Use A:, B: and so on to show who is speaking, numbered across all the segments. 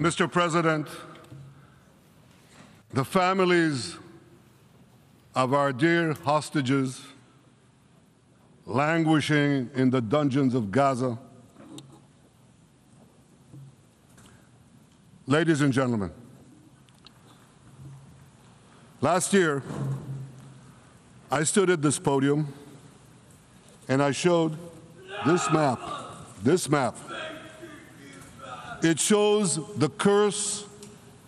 A: Mr. President, the families of our dear hostages languishing in the dungeons of Gaza. Ladies and gentlemen, last year, I stood at this podium and I showed this map. This map. It shows the curse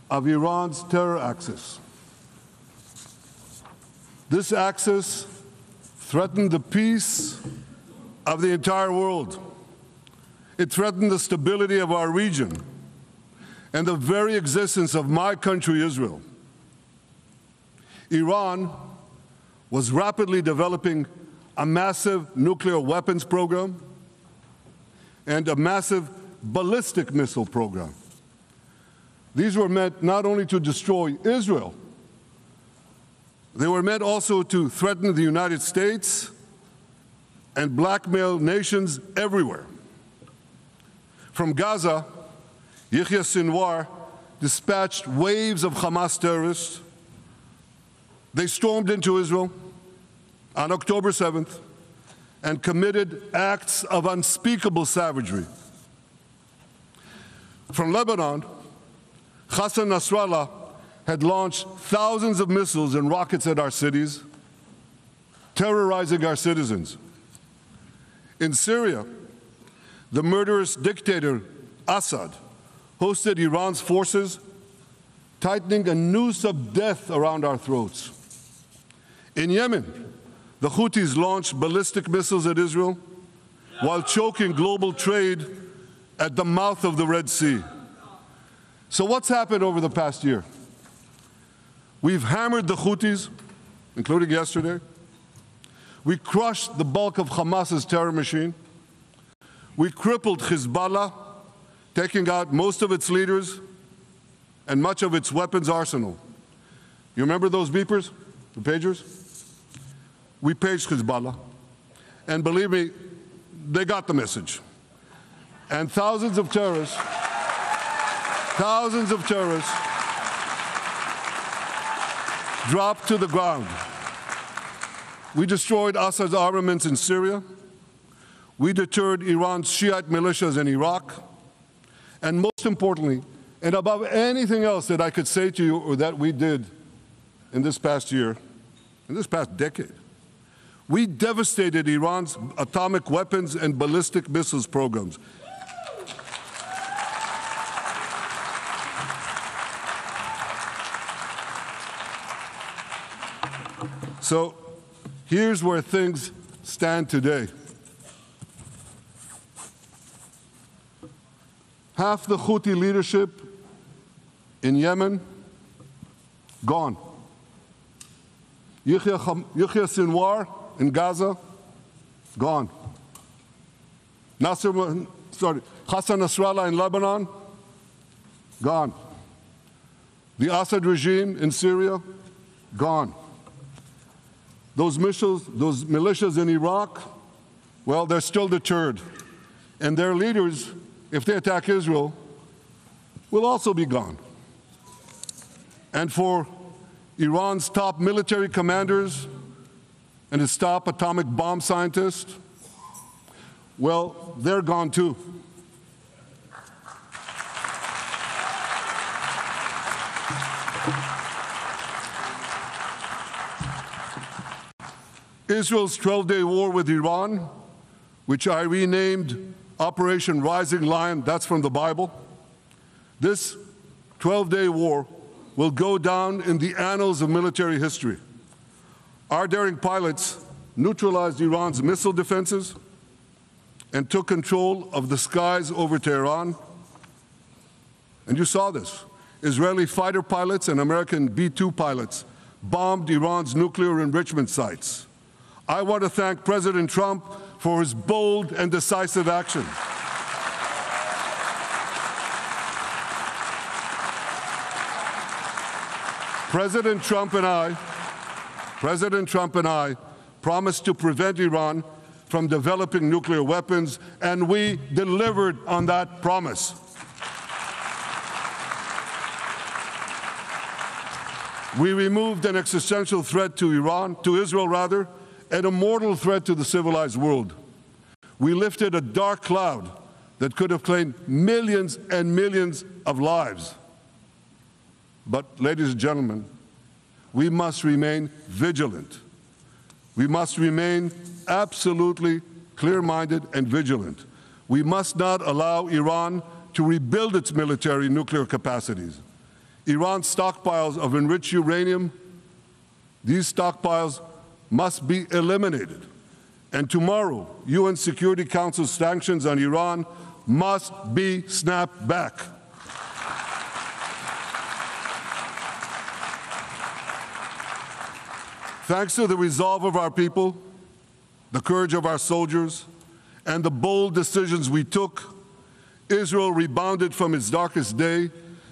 A: of Iran's terror axis. This axis threatened the peace of the entire world. It threatened the stability of our region and the very existence of my country, Israel. Iran was rapidly developing a massive nuclear weapons program and a massive ballistic missile program. These were meant not only to destroy Israel, they were meant also to threaten the United States and blackmail nations everywhere. From Gaza, Yahya Sinwar dispatched waves of Hamas terrorists. They stormed into Israel on October 7th and committed acts of unspeakable savagery. From Lebanon, Hassan Nasrallah had launched thousands of missiles and rockets at our cities, terrorizing our citizens. In Syria, the murderous dictator Assad hosted Iran's forces, tightening a noose of death around our throats. In Yemen, the Houthis launched ballistic missiles at Israel while choking global trade at the mouth of the Red Sea. So what's happened over the past year? We've hammered the Houthis, including yesterday. We crushed the bulk of Hamas's terror machine. We crippled Hezbollah, taking out most of its leaders and much of its weapons arsenal. You remember those beepers, the pagers? We paged Hezbollah, and believe me, they got the message. And thousands of terrorists dropped to the ground. We destroyed Assad's armaments in Syria. We deterred Iran's Shiite militias in Iraq. And most importantly, and above anything else that I could say to you or that we did in this past year, in this past decade, we devastated Iran's atomic weapons and ballistic missiles programs. So here's where things stand today. Half the Houthi leadership in Yemen, gone. Yahya Sinwar in Gaza, gone. Hassan Nasrallah in Lebanon, gone. The Assad regime in Syria, gone. Those militias in Iraq, well, they're still deterred. And their leaders, if they attack Israel, will also be gone. And for Iran's top military commanders and its top atomic bomb scientists, well, they're gone too. Israel's 12-day war with Iran, which I renamed Operation Rising Lion, that's from the Bible. This 12-day war will go down in the annals of military history. Our daring pilots neutralized Iran's missile defenses and took control of the skies over Tehran. And you saw this. Israeli fighter pilots and American B-2 pilots bombed Iran's nuclear enrichment sites. I want to thank President Trump for his bold and decisive action. President Trump and I promised to prevent Iran from developing nuclear weapons, and we delivered on that promise. We removed an existential threat to Iran, to Israel rather, and a mortal threat to the civilized world. We lifted a dark cloud that could have claimed millions and millions of lives. But, ladies and gentlemen, we must remain vigilant. We must remain absolutely clear-minded and vigilant. We must not allow Iran to rebuild its military nuclear capacities. Iran's stockpiles of enriched uranium, these stockpiles must be eliminated. And tomorrow, UN Security Council sanctions on Iran must be snapped back. Thanks to the resolve of our people, the courage of our soldiers, and the bold decisions we took, Israel rebounded from its darkest day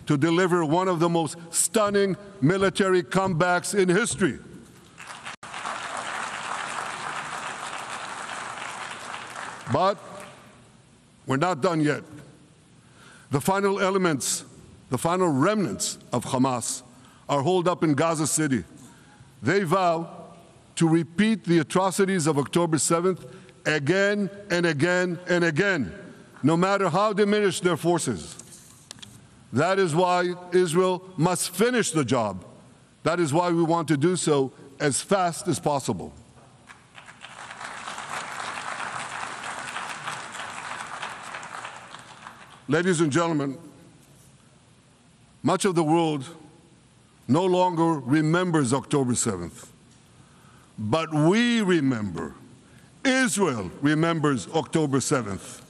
A: to deliver one of the most stunning military comebacks in history. But we're not done yet. The final elements, the final remnants of Hamas are holed up in Gaza City. They vow to repeat the atrocities of October 7th again and again and again, no matter how diminished their forces. That is why Israel must finish the job. That is why we want to do so as fast as possible. Ladies and gentlemen, much of the world no longer remembers October 7th. But we remember. Israel remembers October 7th.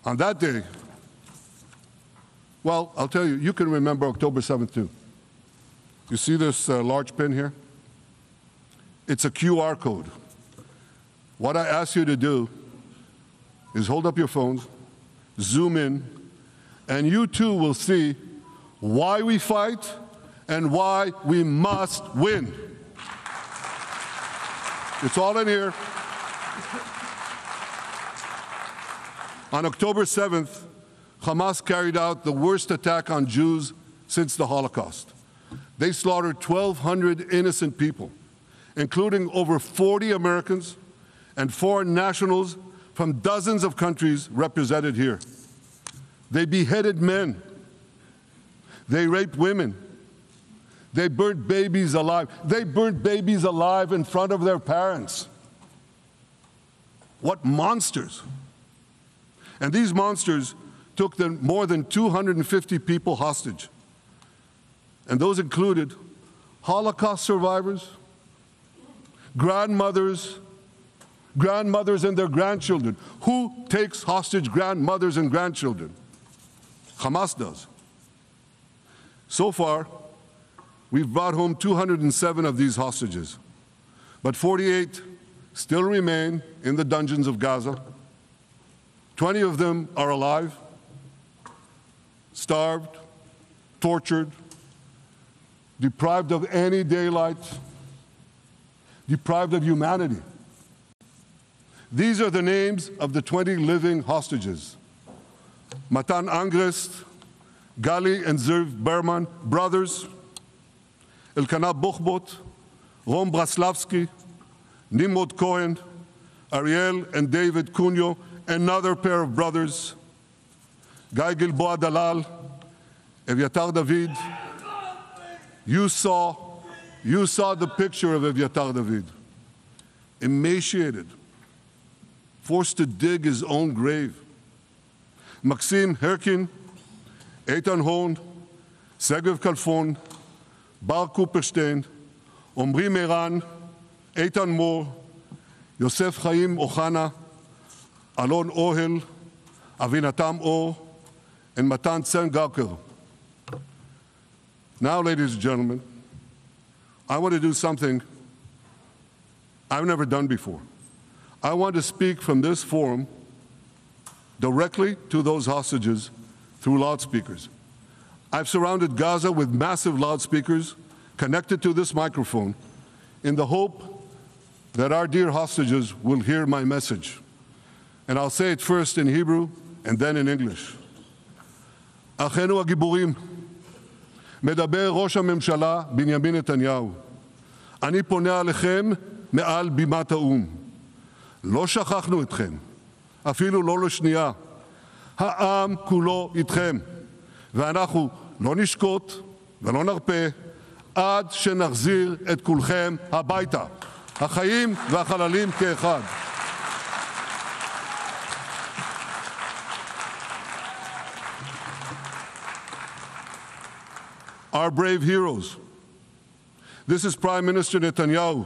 A: On that day, well, I'll tell you, you can remember October 7th too. You see this large pin here? It's a QR code. What I ask you to do is hold up your phones, zoom in, and you too will see why we fight and why we must win. It's all in here. On October 7th, Hamas carried out the worst attack on Jews since the Holocaust. They slaughtered 1,200 innocent people, including over 40 Americans and foreign nationals from dozens of countries represented here. They beheaded men. They raped women. They burnt babies alive. They burnt babies alive in front of their parents. What monsters. And these monsters took more than 250 people hostage. And those included Holocaust survivors, grandmothers and their grandchildren. Who takes hostage grandmothers and grandchildren? Hamas does. So far, we've brought home 207 of these hostages, but 48 still remain in the dungeons of Gaza. 20 of them are alive, starved, tortured, deprived of any daylight, deprived of humanity. These are the names of the 20 living hostages. Matan Angrest, Gali and Zerv Berman, brothers, Elkanah Buchbot, Rom Braslavsky, Nimrod Cohen, Ariel and David Cunyo, another pair of brothers, Guy Gilboa Dalal, Eviatar David. You saw the picture of Eviatar David, emaciated, forced to dig his own grave. Maxim Herkin, Eitan Horn, Segev Kalfon, Bar Kupperstein, Omri Meran, Eitan Moore, Yosef Chaim Ochana, Alon Ohel, Avinatam Or, and Matan Tsengarker. Now, ladies and gentlemen, I want to do something I've never done before. I want to speak from this forum directly to those hostages through loudspeakers. I've surrounded Gaza with massive loudspeakers connected to this microphone in the hope that our dear hostages will hear my message. And I'll say it first in Hebrew and then in English. אחינו הגיבורים, מדבר ראש הממשלה בנימין נתניהו. אני פונה אליכם מעל בימת האו"ם. לא שכחנו אתכם, אפילו לא לשנייה. העם כולו איתכם, ואנחנו לא נשקוט ולא נרפה עד שנחזיר את כולכם הביתה, החיים והחללים כאחד. Our brave heroes. This is Prime Minister Netanyahu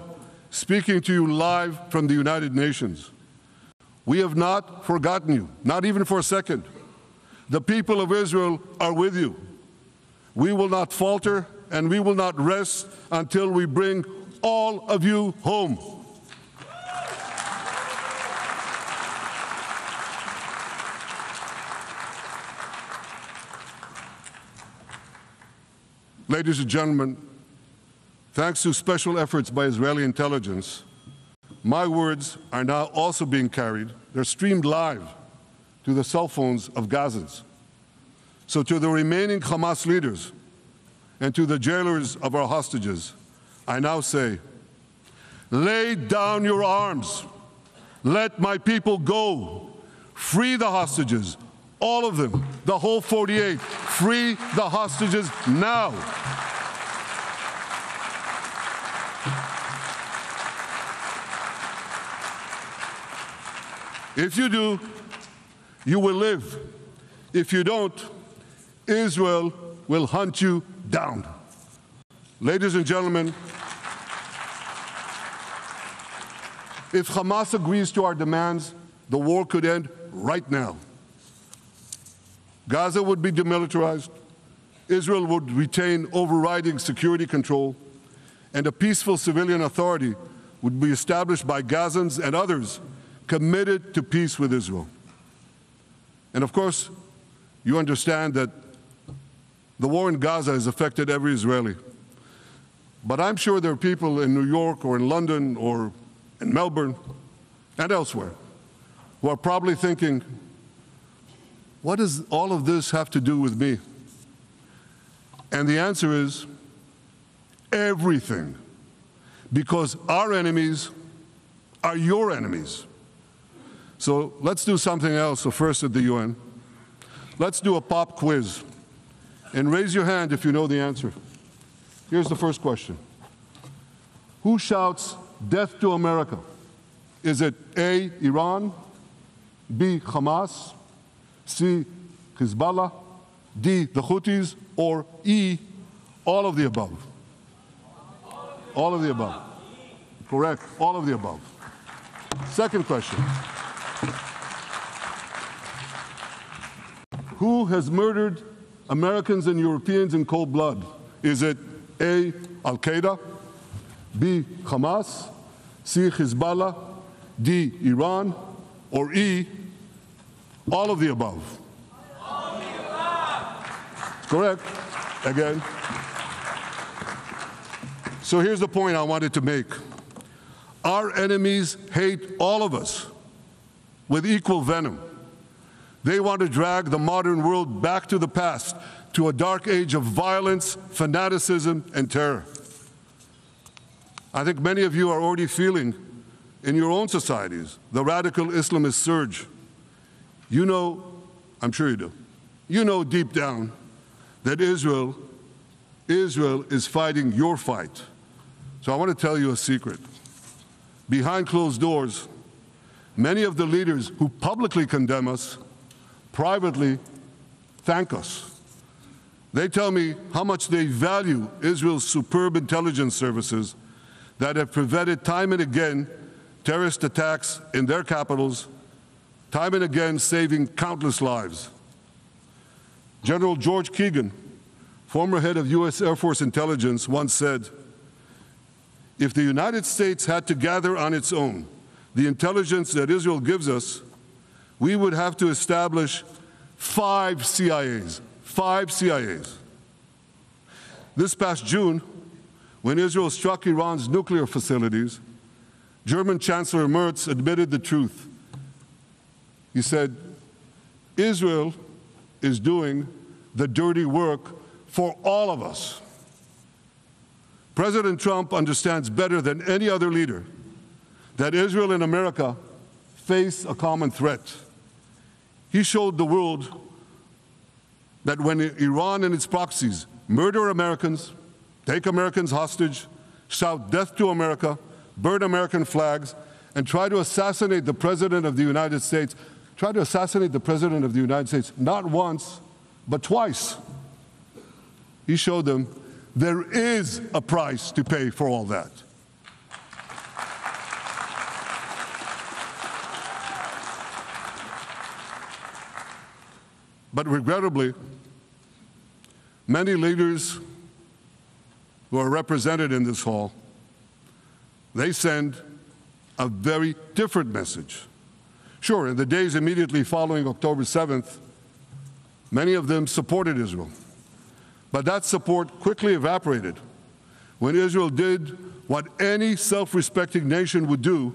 A: speaking to you live from the United Nations. We have not forgotten you, not even for a second. The people of Israel are with you. We will not falter and we will not rest until we bring all of you home. Ladies and gentlemen, thanks to special efforts by Israeli intelligence, my words are now also being carried. They're streamed live to the cell phones of Gazans. So to the remaining Hamas leaders and to the jailers of our hostages, I now say, lay down your arms. Let my people go. Free the hostages, all of them, the whole 48. Free the hostages now. If you do, you will live. If you don't, Israel will hunt you down. Ladies and gentlemen, if Hamas agrees to our demands, the war could end right now. Gaza would be demilitarized, Israel would retain overriding security control, and a peaceful civilian authority would be established by Gazans and others committed to peace with Israel. And of course, you understand that the war in Gaza has affected every Israeli. But I'm sure there are people in New York or in London or in Melbourne and elsewhere who are probably thinking, what does all of this have to do with me? And the answer is everything. Because our enemies are your enemies. So let's do something else. So first at the UN, let's do a pop quiz. And raise your hand if you know the answer. Here's the first question. Who shouts death to America? Is it A, Iran, B, Hamas, C, Hezbollah, D, the Houthis, or E, all of the above? All of the above. Correct, all of the above. Second question. Who has murdered Americans and Europeans in cold blood? Is it A, Al-Qaeda, B, Hamas, C, Hezbollah, D, Iran, or E, all of the above? All of the above. Correct. Again. So here's the point I wanted to make. Our enemies hate all of us with equal venom. They want to drag the modern world back to the past, to a dark age of violence, fanaticism, and terror. I think many of you are already feeling in your own societies the radical Islamist surge. You know, I'm sure you do, you know deep down that Israel is fighting your fight. So I want to tell you a secret. Behind closed doors, many of the leaders who publicly condemn us privately thank us. They tell me how much they value Israel's superb intelligence services that have prevented time and again terrorist attacks in their capitals, time and again saving countless lives. General George Keegan, former head of U.S. Air Force Intelligence, once said, if the United States had to gather on its own the intelligence that Israel gives us, we would have to establish 5 CIAs. 5 CIAs. This past June, when Israel struck Iran's nuclear facilities, German Chancellor Merz admitted the truth. He said, Israel is doing the dirty work for all of us. President Trump understands better than any other leader that Israel and America face a common threat. He showed the world that when Iran and its proxies murder Americans, take Americans hostage, shout death to America, burn American flags, and try to assassinate the President of the United States, not once, but twice. He showed them there is a price to pay for all that. But regrettably, many leaders who are represented in this hall, they send a very different message. Sure, in the days immediately following October 7th, many of them supported Israel. But that support quickly evaporated when Israel did what any self-respecting nation would do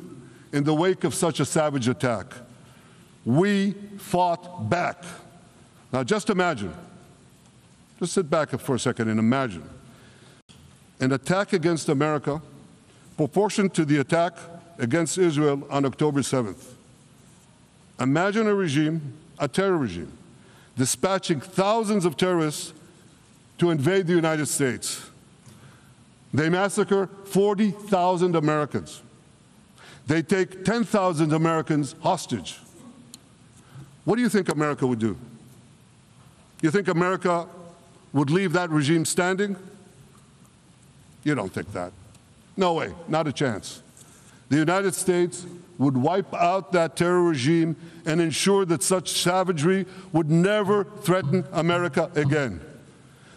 A: in the wake of such a savage attack. We fought back. Now just imagine, just sit back for a second and imagine an attack against America proportioned to the attack against Israel on October 7th. Imagine a regime, a terror regime, dispatching thousands of terrorists to invade the United States. They massacre 40,000 Americans. They take 10,000 Americans hostage. What do you think America would do? You think America would leave that regime standing? You don't think that. No way, not a chance. The United States would wipe out that terror regime and ensure that such savagery would never threaten America again.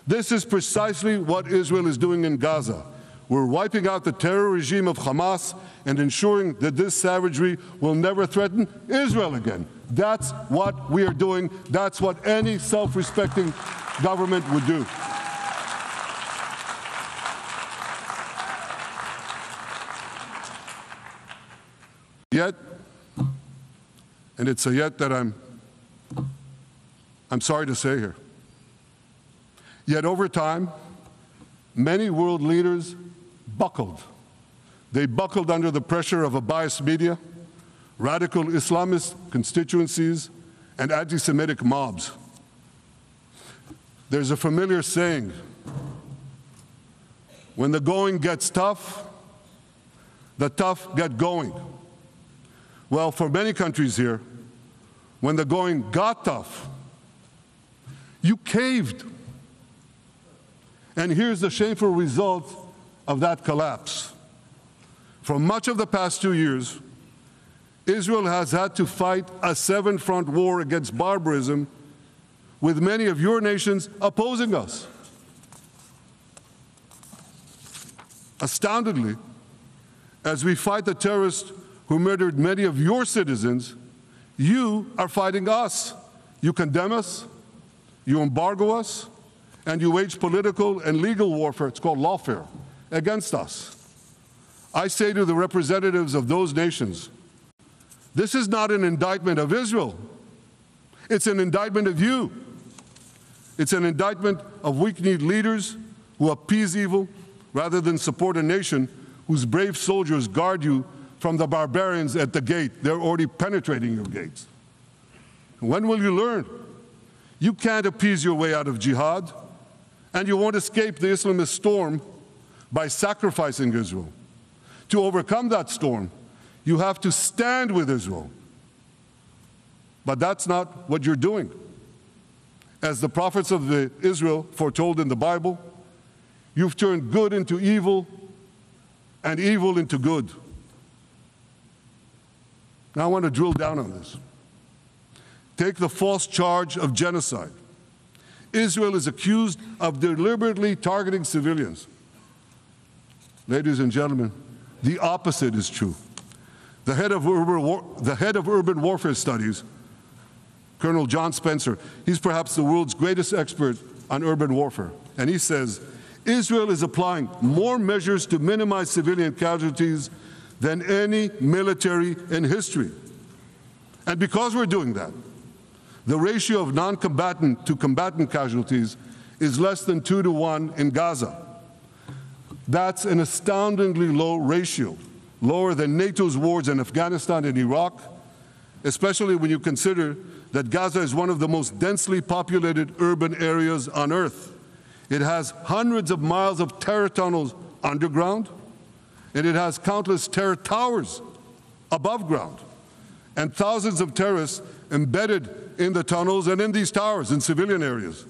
A: This is precisely what Israel is doing in Gaza. We're wiping out the terror regime of Hamas and ensuring that this savagery will never threaten Israel again. That's what we are doing. That's what any self-respecting government would do. Yet, and it's a yet that I'm sorry to say here, yet over time, many world leaders buckled. They buckled under the pressure of a biased media, radical Islamist constituencies, and anti-Semitic mobs. There's a familiar saying, when the going gets tough, the tough get going. Well, for many countries here, when the going got tough, you caved. And here's the shameful result of that collapse. For much of the past 2 years, Israel has had to fight a seven-front war against barbarism with many of your nations opposing us. Astoundingly, as we fight the terrorists who murdered many of your citizens, you are fighting us. You condemn us, you embargo us, and you wage political and legal warfare, it's called lawfare, against us. I say to the representatives of those nations, this is not an indictment of Israel. It's an indictment of you. It's an indictment of weak-kneed leaders who appease evil rather than support a nation whose brave soldiers guard you from the barbarians at the gate. They're already penetrating your gates. When will you learn? You can't appease your way out of jihad, and you won't escape the Islamist storm by sacrificing Israel. To overcome that storm, you have to stand with Israel. But that's not what you're doing. As the prophets of Israel foretold in the Bible, you've turned good into evil and evil into good. Now I want to drill down on this. Take the false charge of genocide. Israel is accused of deliberately targeting civilians. Ladies and gentlemen, the opposite is true. The head of urban warfare studies, Colonel John Spencer, he's perhaps the world's greatest expert on urban warfare. And he says, Israel is applying more measures to minimize civilian casualties than any military in history. And because we're doing that, the ratio of non-combatant to combatant casualties is less than 2 to 1 in Gaza. That's an astoundingly low ratio, lower than NATO's wars in Afghanistan and Iraq, especially when you consider that Gaza is one of the most densely populated urban areas on Earth. It has hundreds of miles of terror tunnels underground, and it has countless terror towers above ground, and thousands of terrorists embedded in the tunnels and in these towers in civilian areas.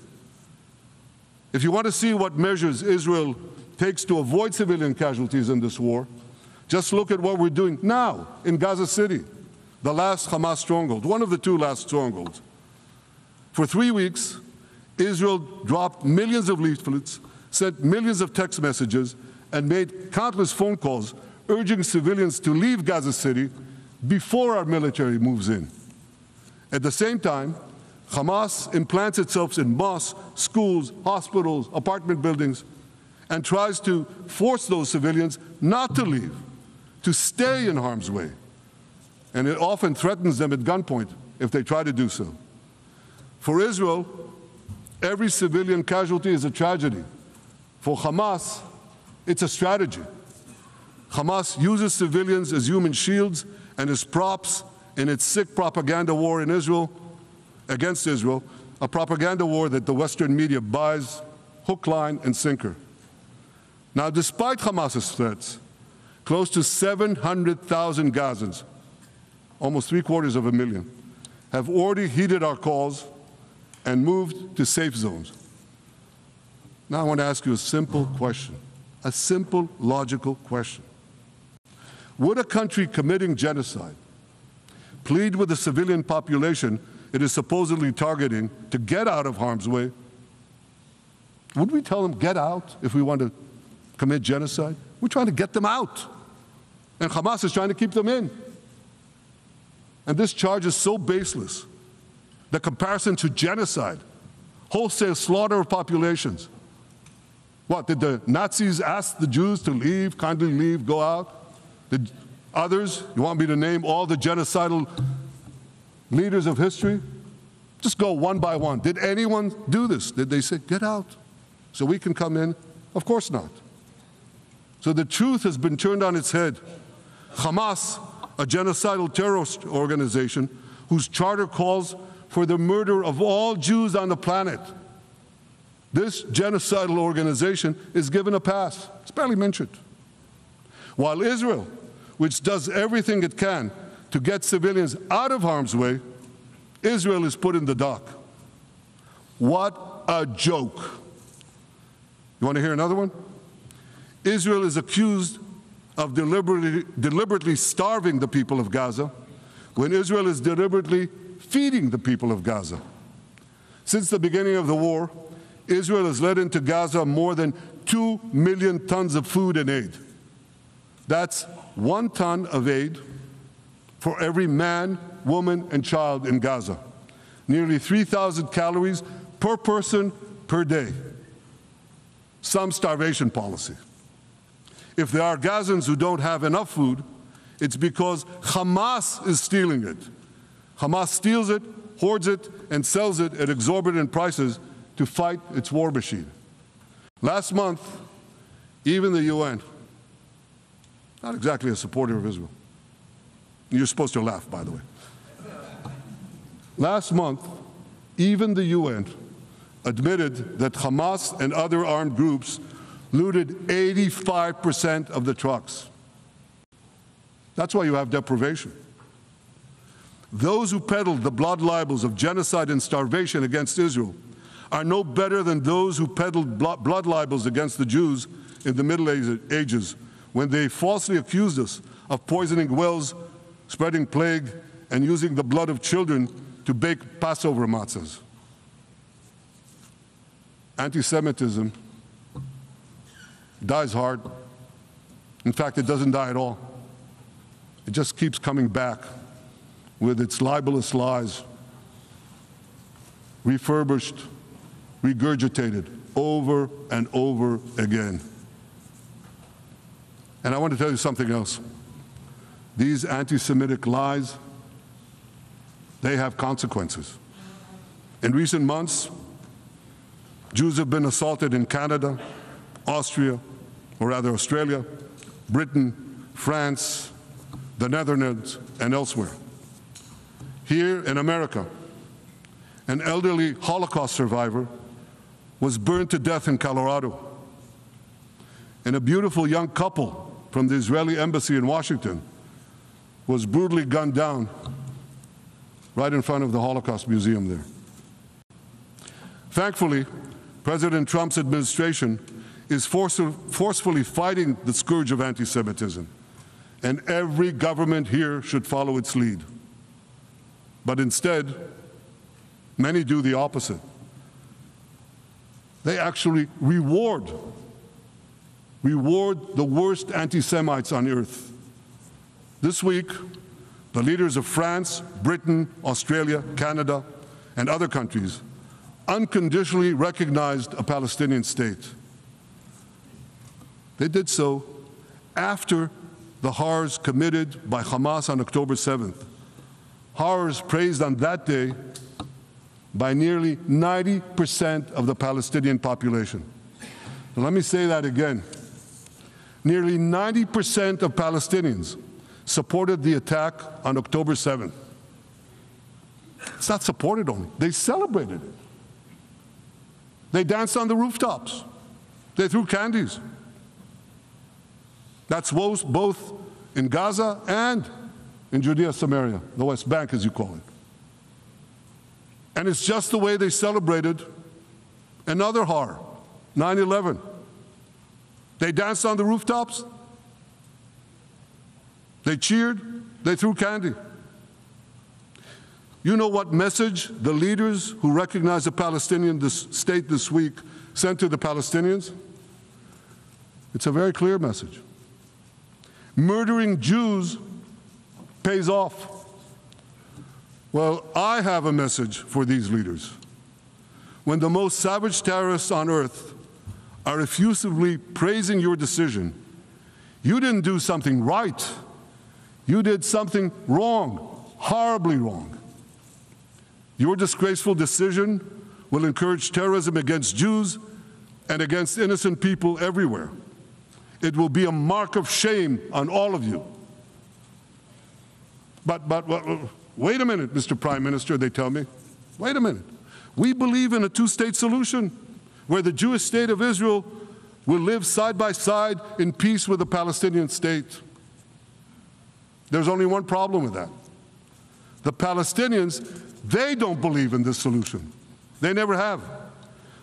A: If you want to see what measures Israel takes to avoid civilian casualties in this war, just look at what we're doing now in Gaza City, the last Hamas stronghold, one of the 2 last strongholds. For 3 weeks, Israel dropped millions of leaflets, sent millions of text messages, and made countless phone calls urging civilians to leave Gaza City before our military moves in. At the same time, Hamas implants itself in mosques, schools, hospitals, apartment buildings, and tries to force those civilians not to leave, to stay in harm's way. And it often threatens them at gunpoint if they try to do so. For Israel, every civilian casualty is a tragedy. For Hamas, it's a strategy. Hamas uses civilians as human shields and as props in its sick propaganda war in Israel, against Israel, a propaganda war that the Western media buys hook, line, and sinker. Now, despite Hamas's threats, close to 700,000 Gazans, almost 750,000, have already heeded our calls and moved to safe zones. Now I want to ask you a simple question, a simple, logical question. Would a country committing genocide plead with the civilian population it is supposedly targeting to get out of harm's way? Would we tell them, get out, if we want to commit genocide? We're trying to get them out. And Hamas is trying to keep them in. And this charge is so baseless. The comparison to genocide, wholesale slaughter of populations. What, did the Nazis ask the Jews to leave, kindly leave, go out? Did others, you want me to name all the genocidal leaders of history? Just go one by one. Did anyone do this? Did they say, get out so we can come in? Of course not. So the truth has been turned on its head. Hamas, a genocidal terrorist organization whose charter calls for the murder of all Jews on the planet, this genocidal organization is given a pass. It's barely mentioned. While Israel, which does everything it can to get civilians out of harm's way, Israel is put in the dock. What a joke. You want to hear another one? Israel is accused of deliberately starving the people of Gaza when Israel is deliberately feeding the people of Gaza. Since the beginning of the war, Israel has let into Gaza more than 2 million tons of food and aid. That's 1 ton of aid for every man, woman, and child in Gaza. Nearly 3,000 calories per person per day. Some starvation policy. If there are Gazans who don't have enough food, it's because Hamas is stealing it. Hamas steals it, hoards it, and sells it at exorbitant prices to fight its war machine. Last month, even the UN, not exactly a supporter of Israel. You're supposed to laugh, by the way. Last month, even the UN admitted that Hamas and other armed groups looted 85% of the trucks. That's why you have deprivation. Those who peddled the blood libels of genocide and starvation against Israel are no better than those who peddled blood libels against the Jews in the Middle Ages when they falsely accused us of poisoning wells, spreading plague, and using the blood of children to bake Passover matzahs. Anti-Semitism dies hard. In fact, it doesn't die at all. It just keeps coming back with its libelous lies, refurbished, regurgitated over and over again. And I want to tell you something else. These anti-Semitic lies, they have consequences. In recent months, Jews have been assaulted in Canada, Austria, or rather Australia, Britain, France, the Netherlands, and elsewhere. Here in America, an elderly Holocaust survivor was burned to death in Colorado. And a beautiful young couple from the Israeli embassy in Washington was brutally gunned down right in front of the Holocaust Museum there. Thankfully, President Trump's administration is forcefully fighting the scourge of anti-Semitism, and every government here should follow its lead. But instead, many do the opposite. They actually reward the worst anti-Semites on earth. This week, the leaders of France, Britain, Australia, Canada, and other countries unconditionally recognized a Palestinian state. They did so after the horrors committed by Hamas on October 7th. Horrors praised on that day by nearly 90% of the Palestinian population. Now, let me say that again. Nearly 90% of Palestinians supported the attack on October 7th. It's not supported only, they celebrated it. They danced on the rooftops. They threw candies. That's both in Gaza and in Judea, Samaria, the West Bank, as you call it. And it's just the way they celebrated another horror, 9/11. They danced on the rooftops. They cheered. They threw candy. You know what message the leaders who recognize the Palestinian state this week sent to the Palestinians? It's a very clear message. Murdering Jews pays off. Well, I have a message for these leaders. When the most savage terrorists on earth are effusively praising your decision, you didn't do something right. You did something wrong, horribly wrong. Your disgraceful decision will encourage terrorism against Jews and against innocent people everywhere. It will be a mark of shame on all of you. But wait a minute, Mr. Prime Minister, they tell me. Wait a minute. We believe in a two-state solution where the Jewish state of Israel will live side by side in peace with the Palestinian state. There's only one problem with that. The Palestinians, they don't believe in this solution. They never have.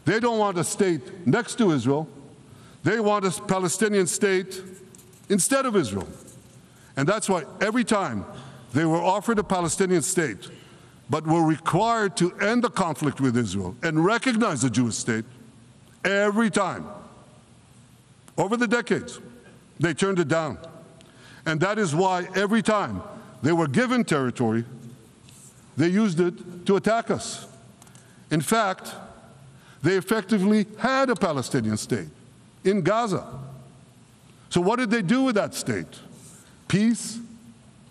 A: They don't want a state next to Israel. They want a Palestinian state instead of Israel. And that's why every time they were offered a Palestinian state, but were required to end the conflict with Israel and recognize the Jewish state, every time, over the decades, they turned it down. And that is why every time they were given territory, they used it to attack us. In fact, they effectively had a Palestinian state in Gaza. So what did they do with that state? Peace?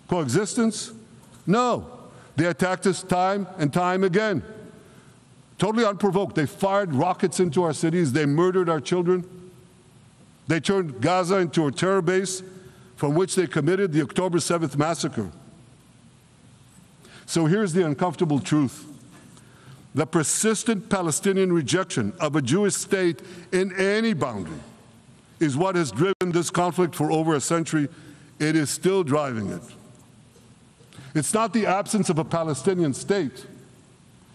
A: Coexistence? No. They attacked us time and time again. Totally unprovoked. They fired rockets into our cities. They murdered our children. They turned Gaza into a terror base from which they committed the October 7th massacre. So here's the uncomfortable truth. The persistent Palestinian rejection of a Jewish state in any boundary is what has driven this conflict for over a century. It is still driving it. It's not the absence of a Palestinian state.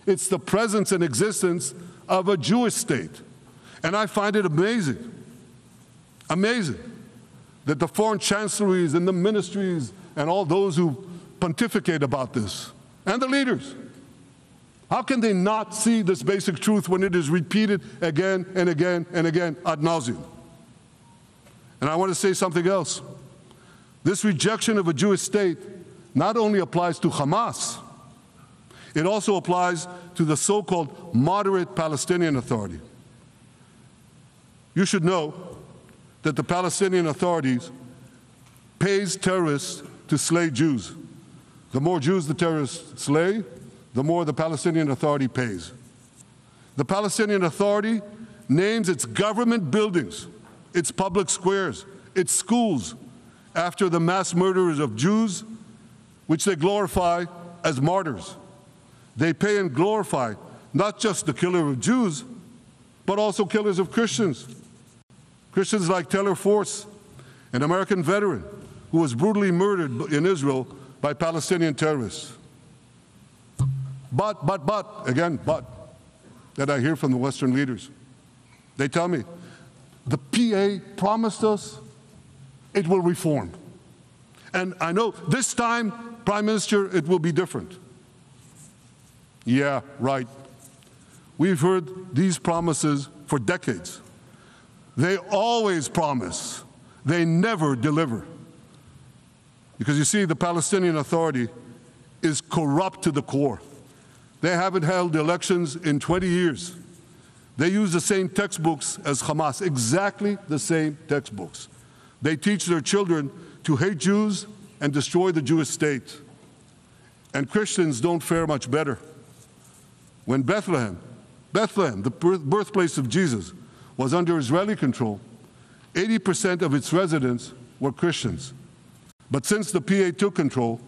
A: It's the presence and existence of a Jewish state. And I find it amazing, that the foreign chancelleries and the ministries and all those who pontificate about this, and the leaders, how can they not see this basic truth when it is repeated again and again and again ad nauseum? And I want to say something else. This rejection of a Jewish state not only applies to Hamas, it also applies to the so-called moderate Palestinian Authority. You should know that the Palestinian authorities pays terrorists to slay Jews. The more Jews the terrorists slay, the more the Palestinian Authority pays. The Palestinian Authority names its government buildings, its public squares, its schools, after the mass murderers of Jews, which they glorify as martyrs. They pay and glorify not just the killer of Jews, but also killers of Christians. Christians like Taylor Force, an American veteran who was brutally murdered in Israel by Palestinian terrorists. But, that I hear from the Western leaders. They tell me, the PA promised us it will reform. And I know this time, Prime Minister, it will be different. Yeah, right. We've heard these promises for decades. They always promise. They never deliver. Because you see, the Palestinian Authority is corrupt to the core. They haven't held elections in 20 years. They use the same textbooks as Hamas, exactly the same textbooks. They teach their children to hate Jews and destroy the Jewish state. And Christians don't fare much better. When Bethlehem, the birthplace of Jesus, was under Israeli control, 80% of its residents were Christians. But since the PA took control,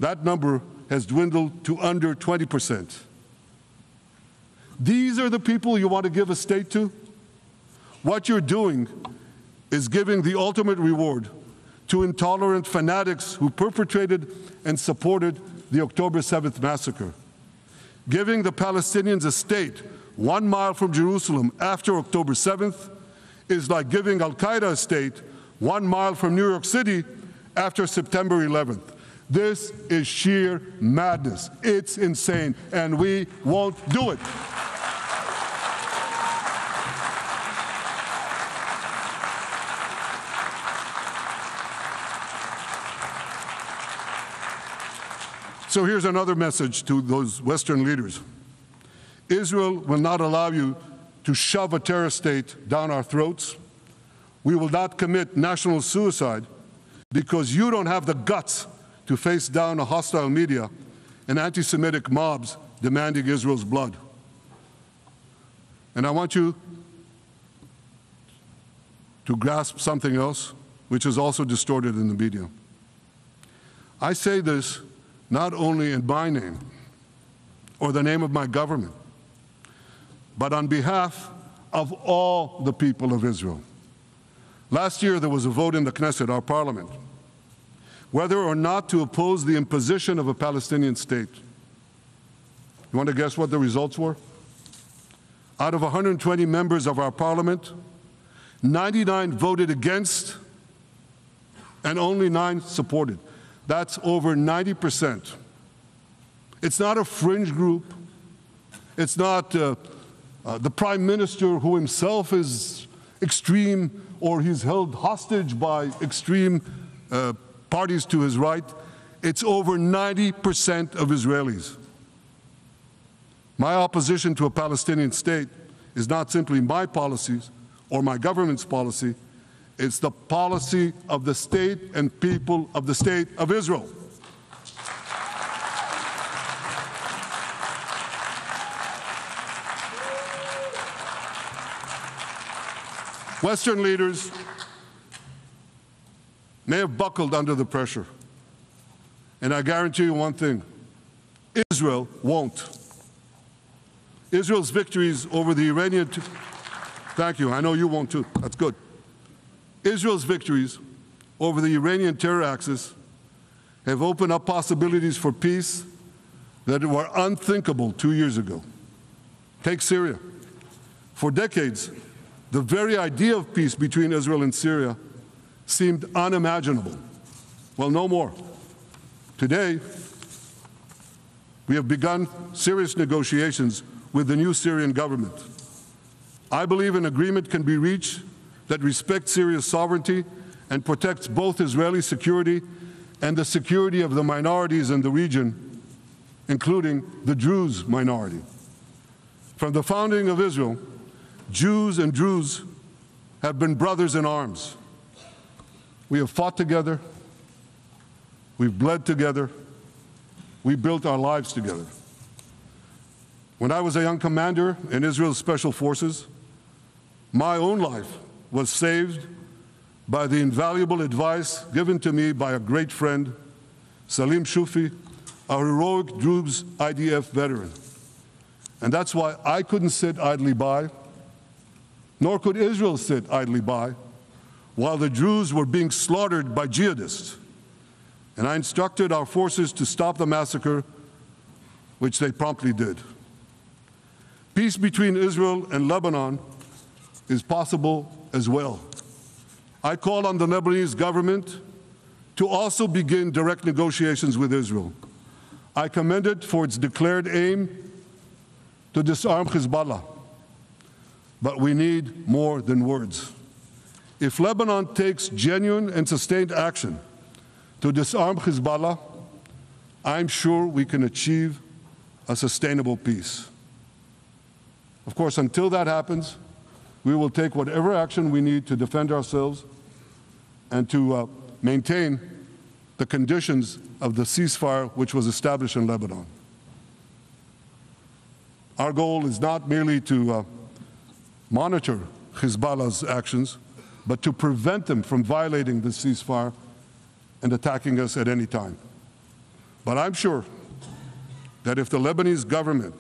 A: that number has dwindled to under 20%. These are the people you want to give a state to? What you're doing is giving the ultimate reward to intolerant fanatics who perpetrated and supported the October 7th massacre. Giving the Palestinians a state 1 mile from Jerusalem after October 7th is like giving Al-Qaeda a state 1 mile from New York City after September 11th. This is sheer madness. It's insane, and we won't do it. So here's another message to those Western leaders. Israel will not allow you to shove a terror state down our throats. We will not commit national suicide because you don't have the guts to face down a hostile media and anti-Semitic mobs demanding Israel's blood. And I want you to grasp something else, which is also distorted in the media. I say this not only in my name or the name of my government, but on behalf of all the people of Israel. Last year, there was a vote in the Knesset, our parliament, whether or not to oppose the imposition of a Palestinian state. You want to guess what the results were? Out of 120 members of our parliament, 99 voted against and only 9 supported. That's over 90%. It's not a fringe group. It's not the prime minister who himself is extreme or he's held hostage by extreme parties to his right. It's over 90% of Israelis. My opposition to a Palestinian state is not simply my policies or my government's policy. It's the policy of the state and people of the state of Israel. Western leaders may have buckled under the pressure. And I guarantee you one thing, Israel won't. Israel's victories over the Iranian... Thank you, I know you won't too, that's good. Israel's victories over the Iranian terror axis have opened up possibilities for peace that were unthinkable 2 years ago. Take Syria. For decades, the very idea of peace between Israel and Syria seemed unimaginable. Well, no more. Today, we have begun serious negotiations with the new Syrian government. I believe an agreement can be reached that respects Syria's sovereignty and protects both Israeli security and the security of the minorities in the region, including the Druze minority. From the founding of Israel, Jews and Druze have been brothers in arms. We have fought together, we've bled together, we built our lives together. When I was a young commander in Israel's Special Forces, my own life was saved by the invaluable advice given to me by a great friend, Salim Shufi, a heroic Druze IDF veteran. And that's why I couldn't sit idly by, nor could Israel sit idly by, while the Druze were being slaughtered by jihadists. And I instructed our forces to stop the massacre, which they promptly did. Peace between Israel and Lebanon is possible as well. I call on the Lebanese government to also begin direct negotiations with Israel. I commend it for its declared aim to disarm Hezbollah. But we need more than words. If Lebanon takes genuine and sustained action to disarm Hezbollah, I'm sure we can achieve a sustainable peace. Of course, until that happens, we will take whatever action we need to defend ourselves and to maintain the conditions of the ceasefire which was established in Lebanon. Our goal is not merely to monitor Hezbollah's actions, but to prevent them from violating the ceasefire and attacking us at any time. But I'm sure that if the Lebanese government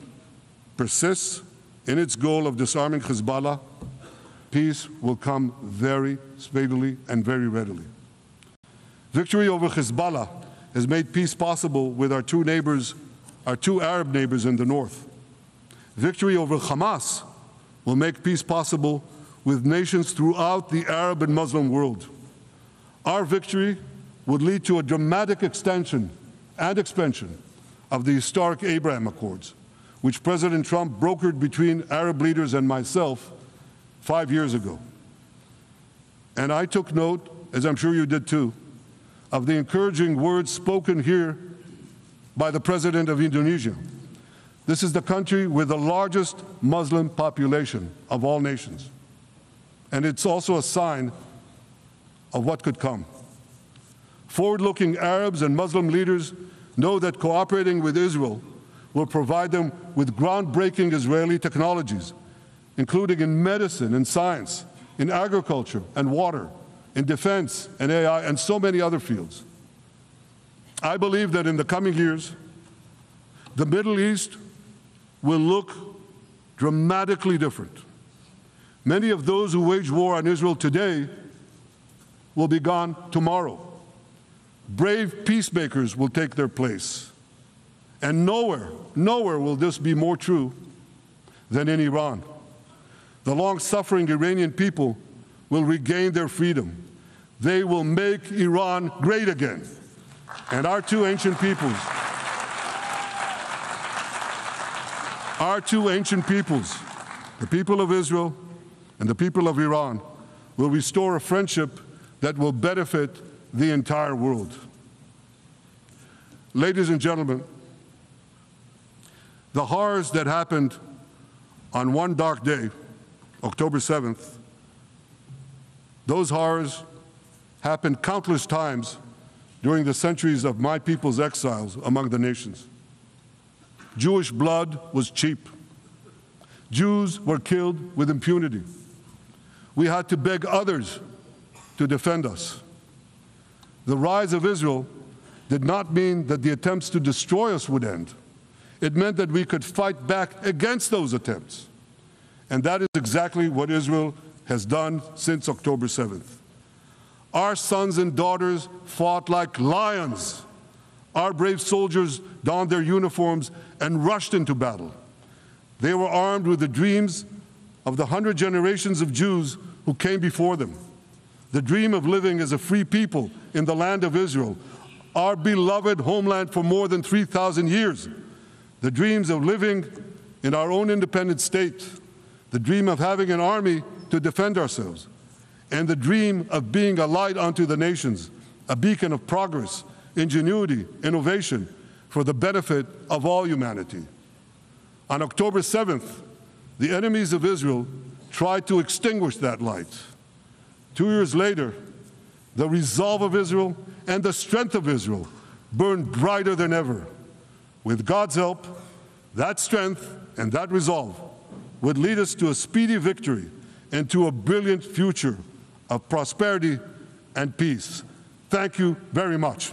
A: persists in its goal of disarming Hezbollah, peace will come very speedily and very readily. Victory over Hezbollah has made peace possible with our two Arab neighbors in the north. Victory over Hamas will make peace possible with nations throughout the Arab and Muslim world. Our victory would lead to a dramatic extension and expansion of the historic Abraham Accords, which President Trump brokered between Arab leaders and myself 5 years ago. And I took note, as I'm sure you did too, of the encouraging words spoken here by the President of Indonesia. This is the country with the largest Muslim population of all nations. And it's also a sign of what could come. Forward-looking Arabs and Muslim leaders know that cooperating with Israel will provide them with groundbreaking Israeli technologies, including in medicine and science, in agriculture and water, in defense and AI, and so many other fields. I believe that in the coming years, the Middle East will look dramatically different. Many of those who wage war on Israel today will be gone tomorrow. Brave peacemakers will take their place. And nowhere will this be more true than in Iran. The long-suffering Iranian people will regain their freedom. They will make Iran great again. And our two ancient peoples, the people of Israel and the people of Iran, will restore a friendship that will benefit the entire world. Ladies and gentlemen, the horrors that happened on one dark day, October 7th, those horrors happened countless times during the centuries of my people's exiles among the nations. Jewish blood was cheap. Jews were killed with impunity. We had to beg others to defend us. The rise of Israel did not mean that the attempts to destroy us would end. It meant that we could fight back against those attempts. And that is exactly what Israel has done since October 7th. Our sons and daughters fought like lions. Our brave soldiers donned their uniforms and rushed into battle. They were armed with the dreams of the 100 generations of Jews who came before them. The dream of living as a free people in the land of Israel, our beloved homeland for more than 3,000 years. The dreams of living in our own independent state. The dream of having an army to defend ourselves. And the dream of being a light unto the nations, a beacon of progress, ingenuity, innovation, for the benefit of all humanity. On October 7th, the enemies of Israel tried to extinguish that light. 2 years later, the resolve of Israel and the strength of Israel burned brighter than ever. With God's help, That strength and that resolve would lead us to a speedy victory and to a brilliant future of prosperity and peace. Thank you very much.